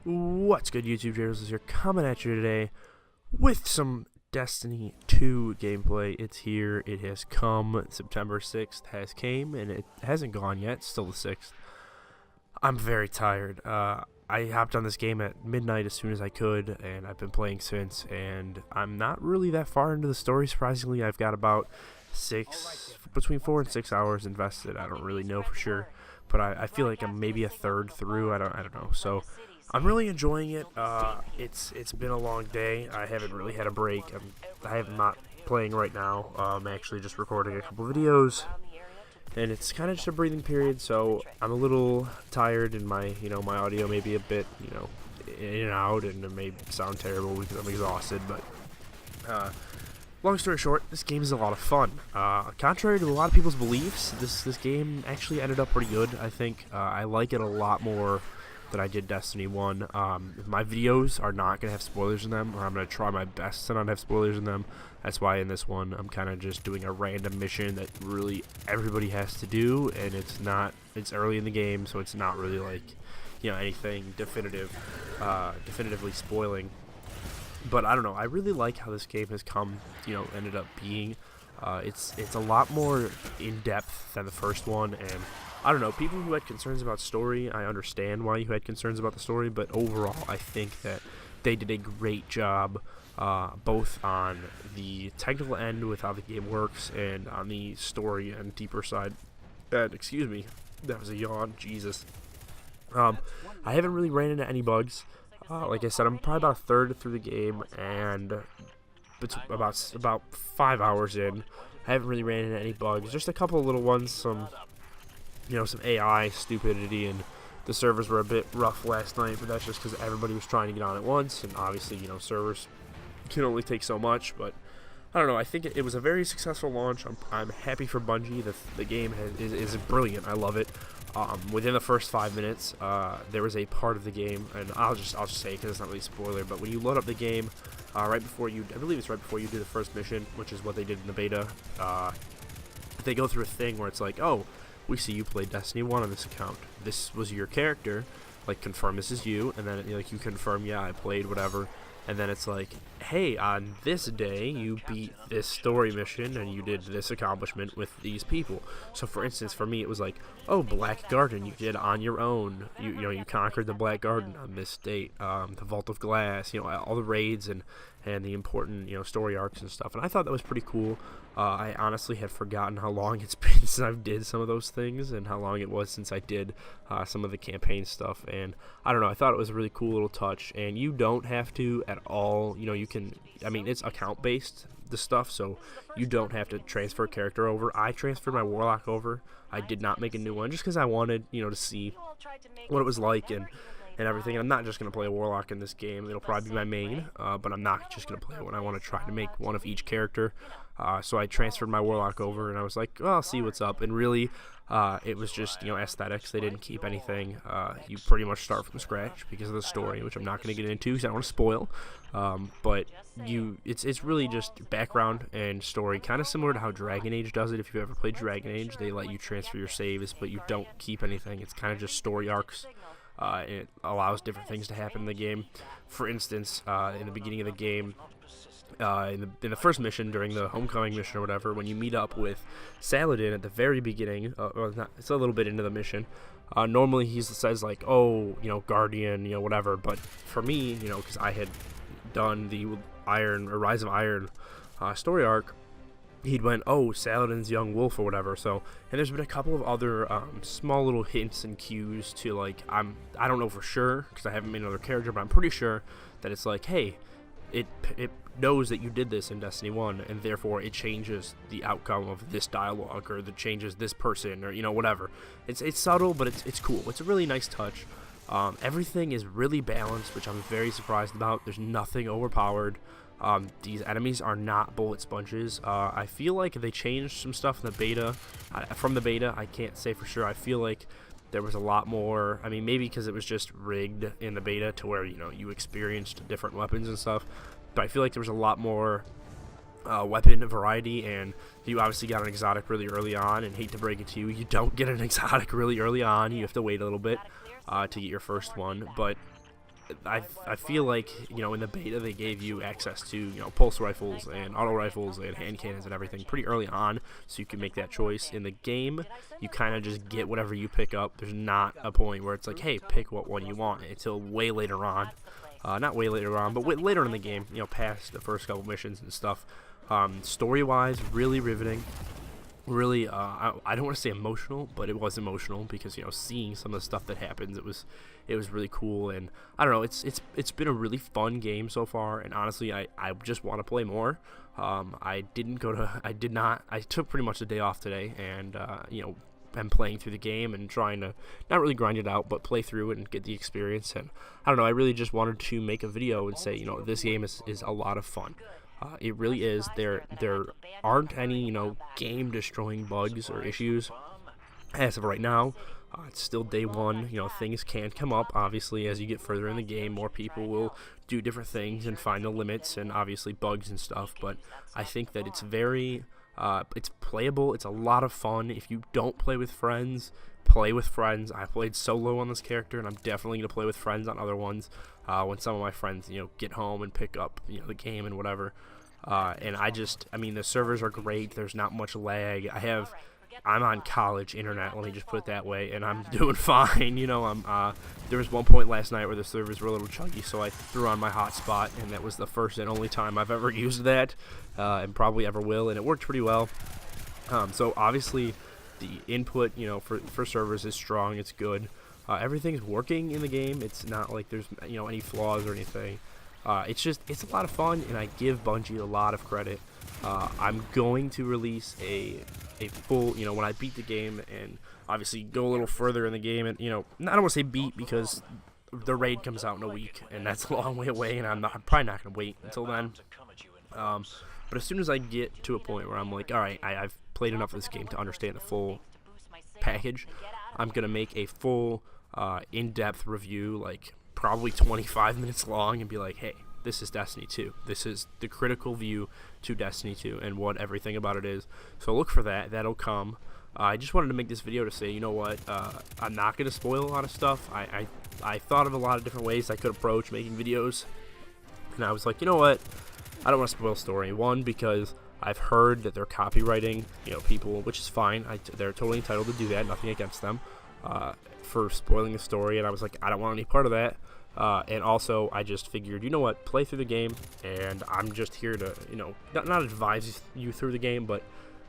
What's good, YouTube Jails? Here coming at you today with some Destiny 2 gameplay. It's here, it has come. September 6th has came, and it hasn't gone yet. It's still the 6th. I'm very tired. I hopped on this game at midnight as soon as I could, and I've been playing since, and I'm not really that far into the story, surprisingly. I've got about between 4 and 6 hours invested. I don't really know for sure, but I feel like I'm maybe a third through. I don't know. So I'm really enjoying it. It's been a long day. I haven't really had a break. I am not playing right now. I'm actually just recording a couple videos, and it's kind of just a breathing period. So I'm a little tired, and my audio may be a bit in and out, and it may sound terrible because I'm exhausted. But long story short, this game is a lot of fun. Contrary to a lot of people's beliefs, this game actually ended up pretty good. I think I like it a lot more than I did Destiny 1. My videos are not going to have spoilers in them, or I'm going to try my best to not have spoilers in them. That's why in this one I'm kind of just doing a random mission that really everybody has to do, and it's early in the game, so it's not really like anything definitively spoiling. But I don't know, I really like how this game has come, ended up being. It's a lot more in-depth than the first one, and I don't know, people who had concerns about story, I understand why you had concerns about the story, but overall I think that they did a great job, both on the technical end with how the game works, and on the story and deeper side. And excuse me, that was a yawn, Jesus. I haven't really ran into any bugs. Like I said, I'm probably about a third through the game, and about 5 hours in. I haven't really ran into any bugs. Just a couple of little ones, some AI stupidity, and the servers were a bit rough last night, but that's just because everybody was trying to get on at once, and obviously, servers can only take so much. But I don't know, I think it was a very successful launch. I'm happy for Bungie. The game is brilliant. I love it. Within the first 5 minutes, there was a part of the game, and I'll just say it because it's not really a spoiler, but when you load up the game, I believe it's right before you do the first mission, which is what they did in the beta, they go through a thing where it's like, oh, we see you played Destiny 1 on this account. This was your character. Like, confirm this is you, and then you confirm, yeah, I played, whatever. And then it's like, hey, on this day, you beat this story mission, and you did this accomplishment with these people. So, for instance, for me, it was like, oh, Black Garden, you did on your own. You conquered the Black Garden on this date. The Vault of Glass, all the raids and the important, story arcs and stuff. And I thought that was pretty cool. I honestly had forgotten how long it's been since I did some of those things, and how long it was since I did some of the campaign stuff. And I don't know, I thought it was a really cool little touch. And you don't have to at all, you can, it's account based, the stuff, so you don't have to transfer a character over. I transferred my Warlock over. I did not make a new one just because I wanted, to see what it was like and everything. And I'm not just going to play a Warlock in this game. It'll probably be my main, but I'm not just going to play it when I want to try to make one of each character. So I transferred my Warlock over, and I was like, well, I'll see what's up. And really, it was just, aesthetics. They didn't keep anything. You pretty much start from scratch because of the story, which I'm not going to get into because I don't want to spoil. But it's really just background and story, kind of similar to how Dragon Age does it. If you've ever played Dragon Age, they let you transfer your saves, but you don't keep anything. It's kind of just story arcs. It allows different things to happen in the game. For instance, in the beginning of the game, in the first mission, during the homecoming mission or whatever, when you meet up with Saladin at the very beginning, it's a little bit into the mission, normally he says like, oh, Guardian, whatever, but for me, because I had done the Rise of Iron story arc, he'd went, oh, Saladin's young wolf or whatever. So, and there's been a couple of other small little hints and cues to, like, I don't know for sure because I haven't made another character, but I'm pretty sure that it's like, hey, it knows that you did this in Destiny 1, and therefore it changes the outcome of this dialogue, or that changes this person, or whatever. It's subtle, but it's cool. It's a really nice touch. Everything is really balanced, which I'm very surprised about. There's nothing overpowered. These enemies are not bullet sponges. I feel like they changed some stuff in the beta. From the beta, I can't say for sure. I feel like there was a lot more, maybe because it was just rigged in the beta to where, you experienced different weapons and stuff, but I feel like there was a lot more weapon variety, and you obviously got an exotic really early on, and hate to break it to you, you don't get an exotic really early on. You have to wait a little bit to get your first one, but I feel like, you know, in the beta they gave you access to, you know, pulse rifles and auto rifles and hand cannons and everything pretty early on, so you can make that choice. In the game, you kind of just get whatever you pick up. There's not a point where it's like, hey, pick what one you want until way later on. Not way later on, but later in the game, you know, past the first couple missions and stuff. Story-wise, really riveting. Really, I don't want to say emotional, but it was emotional because, you know, seeing some of the stuff that happens, it was really cool. And I don't know, it's been a really fun game so far. And honestly, I just want to play more. I took pretty much the day off today, and you know, I'm playing through the game and trying to not really grind it out, but play through it and get the experience. And I don't know, I really just wanted to make a video and say, you know, this game is a lot of fun. It really is. There aren't any, you know, game-destroying bugs or issues as of right now. It's still day one. You know, things can come up. Obviously, as you get further in the game, more people will do different things and find the limits and obviously bugs and stuff. But I think that it's very, it's playable. It's a lot of fun. If you don't play with friends, play with friends. I played solo on this character, and I'm definitely going to play with friends on other ones when some of my friends, you know, get home and pick up, you know, the game and whatever. And I mean, the servers are great. There's not much lag. I'm on college internet, let me just put it that way, and I'm doing fine. You know, there was one point last night where the servers were a little chunky, so I threw on my hotspot, and that was the first and only time I've ever used that, and probably ever will, and it worked pretty well. So obviously, the input, you know, for servers is strong. It's good. Everything's working in the game. It's not like there's, you know, any flaws or anything. It's a lot of fun, and I give Bungie a lot of credit. I'm going to release a full, you know, when I beat the game and obviously go a little further in the game, and, you know, I don't want to say beat because the raid comes out in a week, and that's a long way away, and I'm probably not going to wait until then. But as soon as I get to a point where I'm like, all right, I've played enough of this game to understand the full package, I'm going to make a full in-depth review, like probably 25 minutes long, and be like, hey, this is Destiny 2. This is the critical view to Destiny 2 and what everything about it is. So look for that. That'll come. I just wanted to make this video to say, you know what, I'm not going to spoil a lot of stuff. I thought of a lot of different ways I could approach making videos, and I was like, you know what, I don't want to spoil story. One, because I've heard that they're copywriting, you know, people, which is fine. They're totally entitled to do that. Nothing against them for spoiling the story, and I was like, I don't want any part of that. And also, I just figured, you know what, play through the game, and I'm just here to, you know, not advise you through the game, but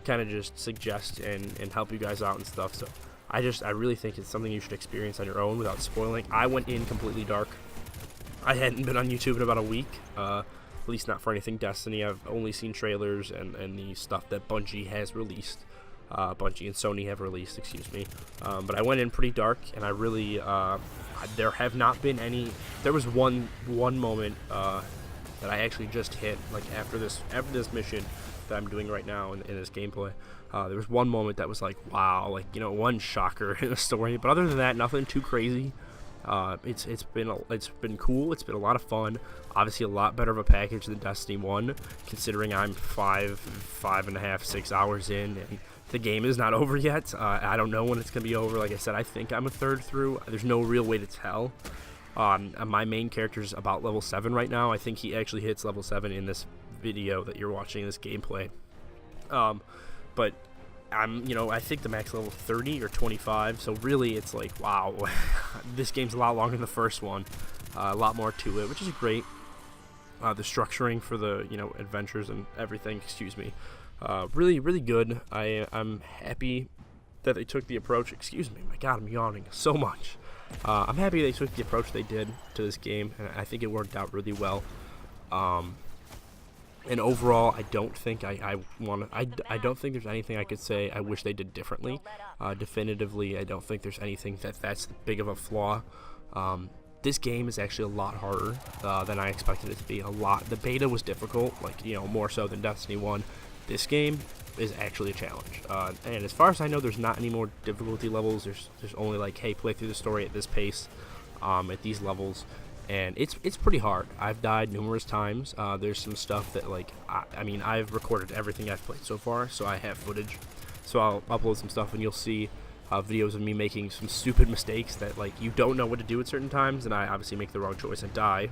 kind of just suggest and help you guys out and stuff. So I really think it's something you should experience on your own without spoiling. I went in completely dark. I hadn't been on YouTube in about a week, at least not for anything Destiny. I've only seen trailers and the stuff that Bungie has released. Bungie and Sony have released, excuse me. But I went in pretty dark, and I really, there have not been any. There was one moment that I actually just hit, like after this mission that I'm doing right now in this gameplay. There was one moment that was like, wow, like, you know, one shocker in the story. But other than that, nothing too crazy. It's been cool. It's been a lot of fun. Obviously, a lot better of a package than Destiny 1, considering I'm 5.5, 6 hours in, and the game is not over yet. I don't know when it's gonna be over. Like I said, I think I'm a third through. There's no real way to tell. My main character is about level 7 right now. I think he actually hits level 7 in this video that you're watching, this gameplay. But I think the max level 30 or 25, so really it's like, wow, this game's a lot longer than the first one, a lot more to it, which is great. The structuring for the, you know, adventures and everything, really, really good. I'm happy that they took the approach, my god, I'm yawning so much. I'm happy they took the approach they did to this game, and I think it worked out really well. And overall, I don't think I don't think there's anything I could say I wish they did differently. Definitively, I don't think there's anything that's big of a flaw. This game is actually a lot harder than I expected it to be. The beta was difficult, like, you know, more so than Destiny 1. This game is actually a challenge. And as far as I know, there's not any more difficulty levels. There's only like, hey, play through the story at this pace, at these levels. and it's pretty hard. I've died numerous times. There's some stuff that, like, I mean, I've recorded everything I've played so far, so I have footage. So I'll upload some stuff, and you'll see videos of me making some stupid mistakes that, like, you don't know what to do at certain times, and I obviously make the wrong choice and die.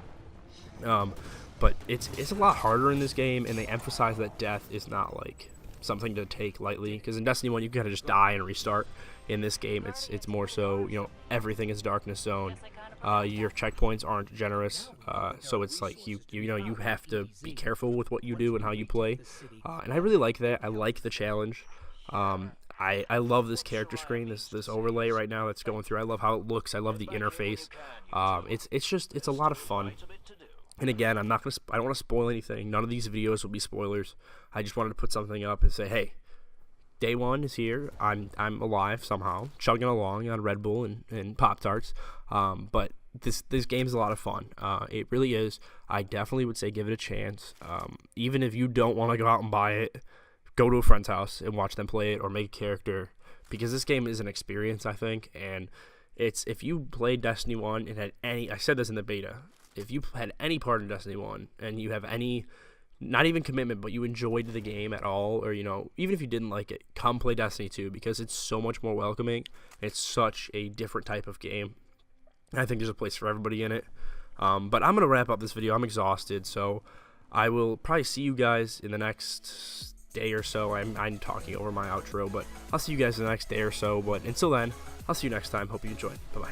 But it's a lot harder in this game, and they emphasize that death is not, like, something to take lightly, because in Destiny 1 you kind of just die and restart. In this game it's more so, you know, everything is darkness zone. Your checkpoints aren't generous, so it's like you know, you have to be careful with what you do and how you play, and I really like that. I like the challenge. I love this character screen, this overlay right now that's going through. I love how it looks. I love the interface. It's a lot of fun. And again, I don't want to spoil anything. None of these videos will be spoilers. I just wanted to put something up and say, hey, day one is here. I'm alive somehow, chugging along on Red Bull and Pop-Tarts. But this game's a lot of fun. It really is. I definitely would say give it a chance. Even if you don't want to go out and buy it, go to a friend's house and watch them play it or make a character, because this game is an experience, I think. And if you played Destiny 1 and had I said this in the beta, if you had any part in Destiny 1 and you have any, not even commitment, but you enjoyed the game at all, or, you know, even if you didn't like it, come play Destiny 2, because it's so much more welcoming. It's such a different type of game. I think there's a place for everybody in it. But I'm going to wrap up this video. I'm exhausted, so I will probably see you guys in the next day or so. I'm talking over my outro, but I'll see you guys in the next day or so. But until then, I'll see you next time. Hope you enjoyed. Bye-bye.